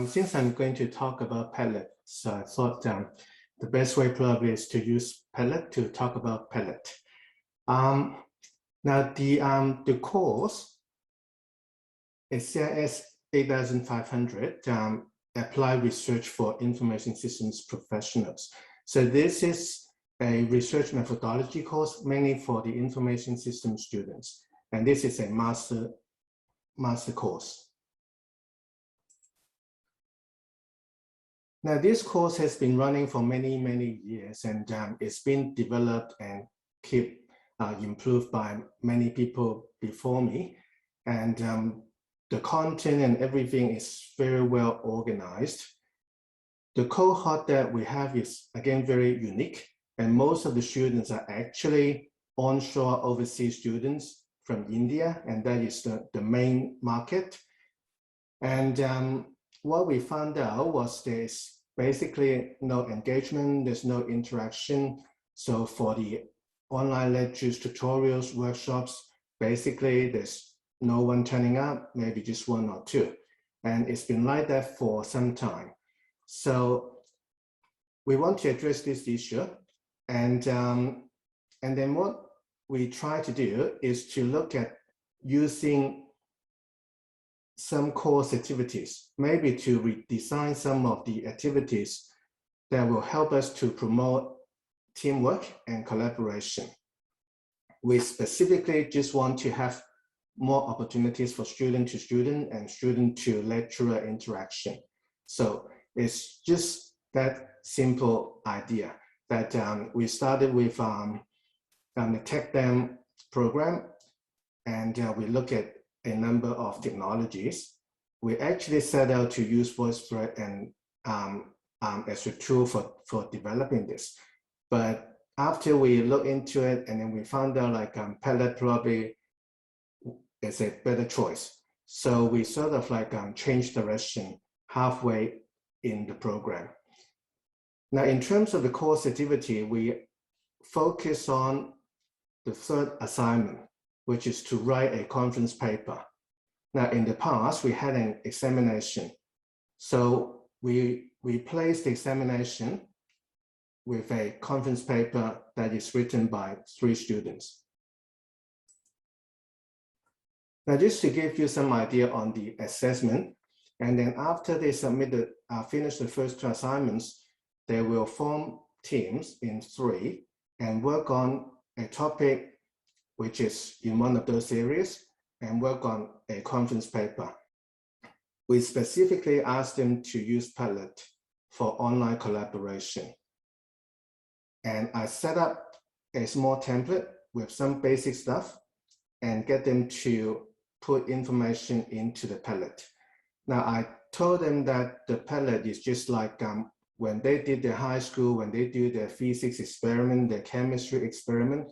Since I'm going to talk about Padlet, so I thought the best way probably is to use Padlet to talk about Padlet. Now the course is CIS 8500, Applied Research for Information Systems Professionals. So this is a research methodology course mainly for the information system students, and this is a master course. Now, this course has been running for many years, and it's been developed and keep improved by many people before me. And the content and everything is very well organized. The cohort that we have is, again, very unique. And most of the students are actually onshore overseas students from India, and that is the main market. And what we found out was there's basically no engagement, there's no interaction. So for the online lectures, tutorials, workshops, basically there's no one turning up, maybe just one or two. And it's been like that for some time. So we want to address this issue. And then what we try to do is to look at using some course activities, maybe to redesign some of the activities that will help us to promote teamwork and collaboration. We specifically just want to have more opportunities for student to student and student to lecturer interaction. So it's just that simple idea that we started with the Tech Dem program, and we look at a number of technologies. We actually set out to use VoiceThread and as a tool for developing this. But after we look into it, and then we found out like Padlet probably is a better choice. So we sort of like changed direction halfway in the program. Now, in terms of the course activity, we focus on the third assignment, which is to write a conference paper. Now, in the past, we had an examination. So we replaced the examination with a conference paper that is written by 3 students. Now, just to give you some idea on the assessment, and then after they finish the first 2 assignments, they will form teams in 3 and work on a topic which is in one of those areas, and work on a conference paper. We specifically asked them to use Padlet for online collaboration. And I set up a small template with some basic stuff and get them to put information into the Padlet. Now, I told them that the Padlet is just like when they did their high school, when they do their physics experiment, their chemistry experiment,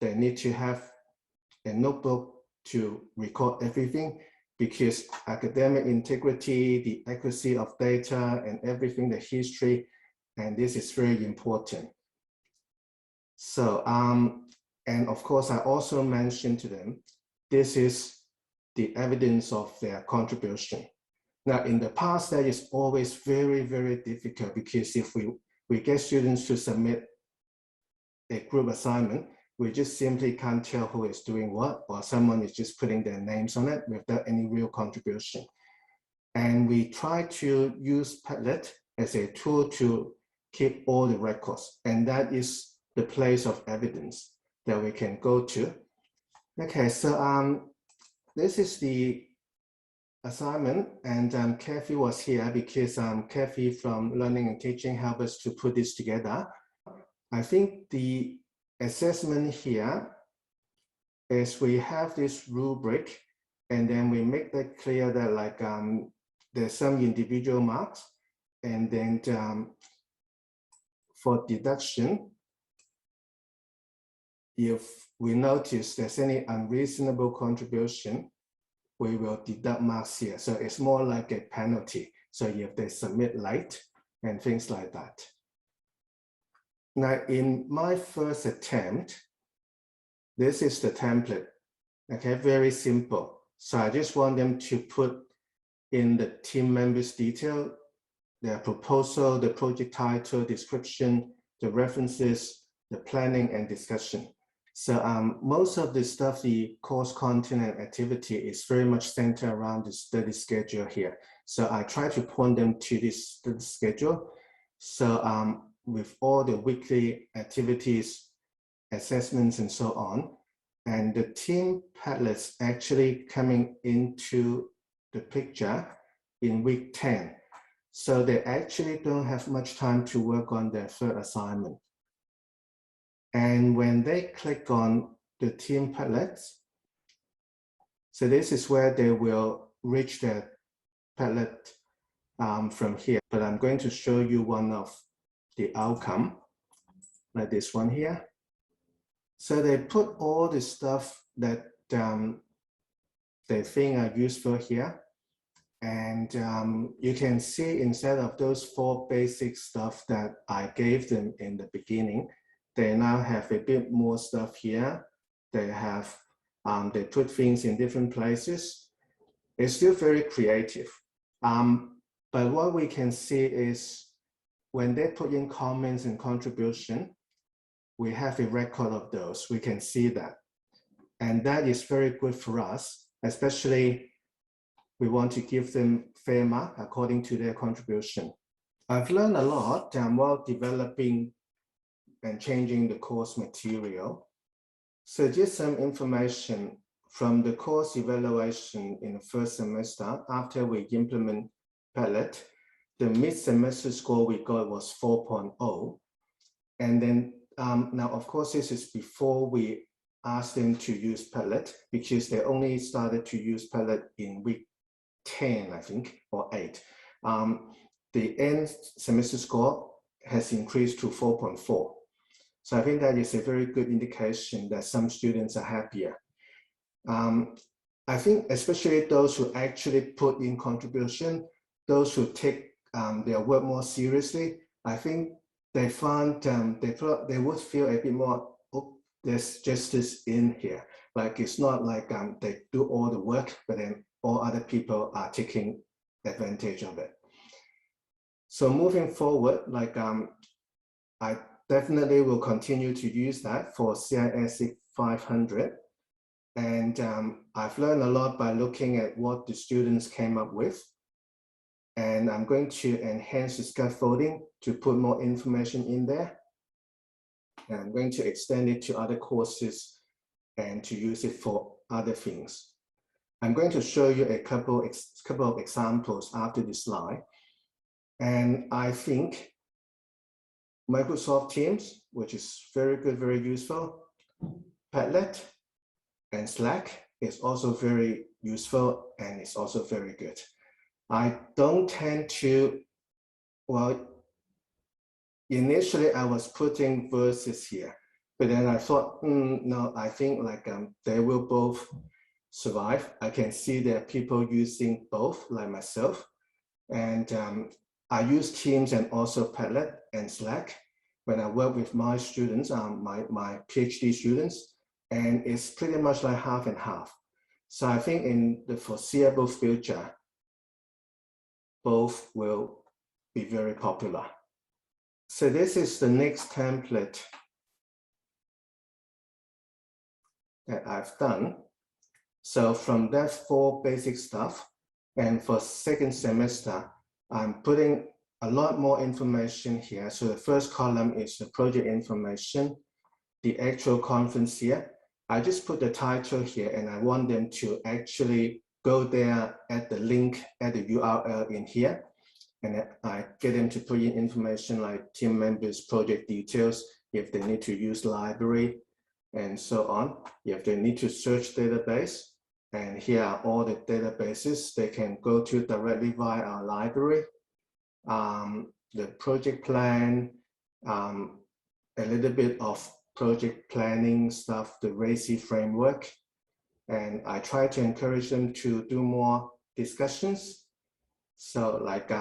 they need to have a notebook to record everything, because academic integrity, the accuracy of data and everything, the history, and this is very important. So, and of course, I also mentioned to them, this is the evidence of their contribution. Now, in the past, that is always very difficult, because if we get students to submit a group assignment, we just simply can't tell who is doing what, or someone is just putting their names on it without any real contribution. And we try to use Padlet as a tool to keep all the records, and that is the place of evidence that we can go to. Okay, so this is the assignment, and Kathy was here because Kathy from Learning and Teaching helped us to put this together. I think the assessment here is we have this rubric, and then we make that clear that like there's some individual marks, and then for deduction, if we notice there's any unreasonable contribution, we will deduct marks here. So it's more like a penalty. So if they submit late and things like that. Now, in my first attempt, this is the template, okay, very simple. So I just want them to put in the team members' detail, their proposal, the project title, description, the references, the planning and discussion. So most of the stuff, the course content and activity is very much centered around the study schedule here. So I try to point them to this study schedule. So with all the weekly activities, assessments, and so on, and the team Padlets actually coming into the picture in week 10. So they actually don't have much time to work on their third assignment. And when they click on the team Padlets, so this is where they will reach their Padlet from here. But I'm going to show you one of the outcome, like this one here. So they put all the stuff that they think are useful here. And you can see instead of those 4 basic stuff that I gave them in the beginning, they now have a bit more stuff here. They have, they put things in different places. It's still very creative. But what we can see is when they put in comments and contribution, we have a record of those. We can see that. And that is very good for us, especially we want to give them fair mark according to their contribution. I've learned a lot while developing and changing the course material. So just some information from the course evaluation in the first semester after we implement Padlet. The mid-semester score we got was 4.0. And then now, of course, this is before we asked them to use Padlet because they only started to use Padlet in week 10, I think, or 8. The end semester score has increased to 4.4. So I think that is a very good indication that some students are happier. I think especially those who actually put in contribution, those who take their work more seriously, I think they found they would feel a bit more, oh, there's justice in here. Like it's not like they do all the work, but then all other people are taking advantage of it. So moving forward, like I definitely will continue to use that for CIS 500. And I've learned a lot by looking at what the students came up with. And I'm going to enhance the scaffolding to put more information in there. And I'm going to extend it to other courses and to use it for other things. I'm going to show you a couple of examples after this slide. And I think Microsoft Teams, which is very good, very useful. Padlet and Slack is also very useful and it's also very good. I don't tend to, well, initially I was putting verses here, but then I thought, no, I think like they will both survive. I can see there are people using both, like myself. And I use Teams and also Padlet and Slack when I work with my students, my PhD students, and it's pretty much like half and half. So I think in the foreseeable future, both will be very popular. So this is the next template that I've done. So from that 4 basic stuff, and for second semester, I'm putting a lot more information here. So the first column is the project information, the actual conference here. I just put the title here and I want them to actually go there at the link, at the URL in here. And I get them to put in information like team members, project details, if they need to use library and so on. If they need to search database, and here are all the databases they can go to directly via our library. The project plan, a little bit of project planning stuff, the RACI framework. And I try to encourage them to do more discussions. So like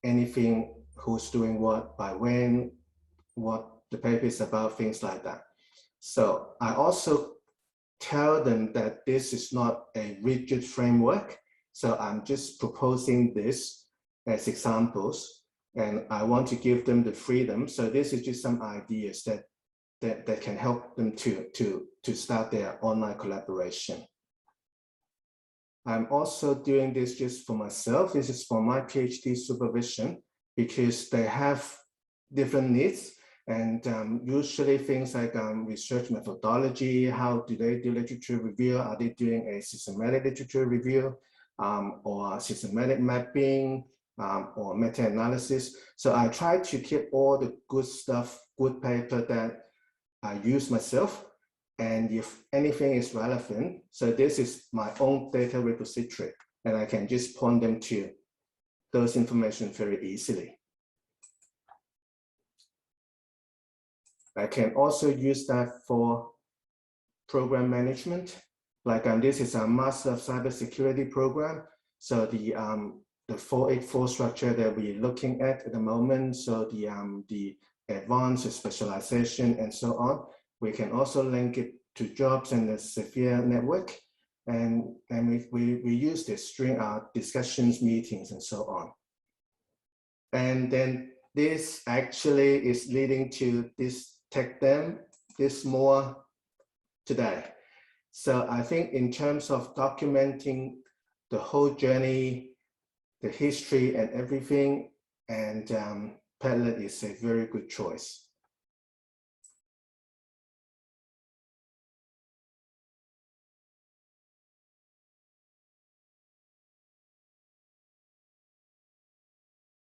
anything, who's doing what, by when, what the paper is about, things like that. So I also tell them that this is not a rigid framework. So I'm just proposing this as examples, and I want to give them the freedom. So this is just some ideas that can help them to start their online collaboration. I'm also doing this just for myself. This is for my PhD supervision, because they have different needs. And usually things like research methodology, how do they do literature review? Are they doing a systematic literature review or systematic mapping or meta-analysis? So I try to keep all the good stuff, good paper that I use myself. And if anything is relevant, so this is my own data repository, and I can just point them to those information very easily. I can also use that for program management. Like this is a Master of Cybersecurity program. So the 484 structure that we're looking at the moment, so the advanced specialization and so on, we can also link it to jobs and the Sphere network. And we use the string discussions, meetings, and so on. And then this actually is leading to this tech dem, this more today. So I think in terms of documenting the whole journey, the history and everything, and Padlet is a very good choice.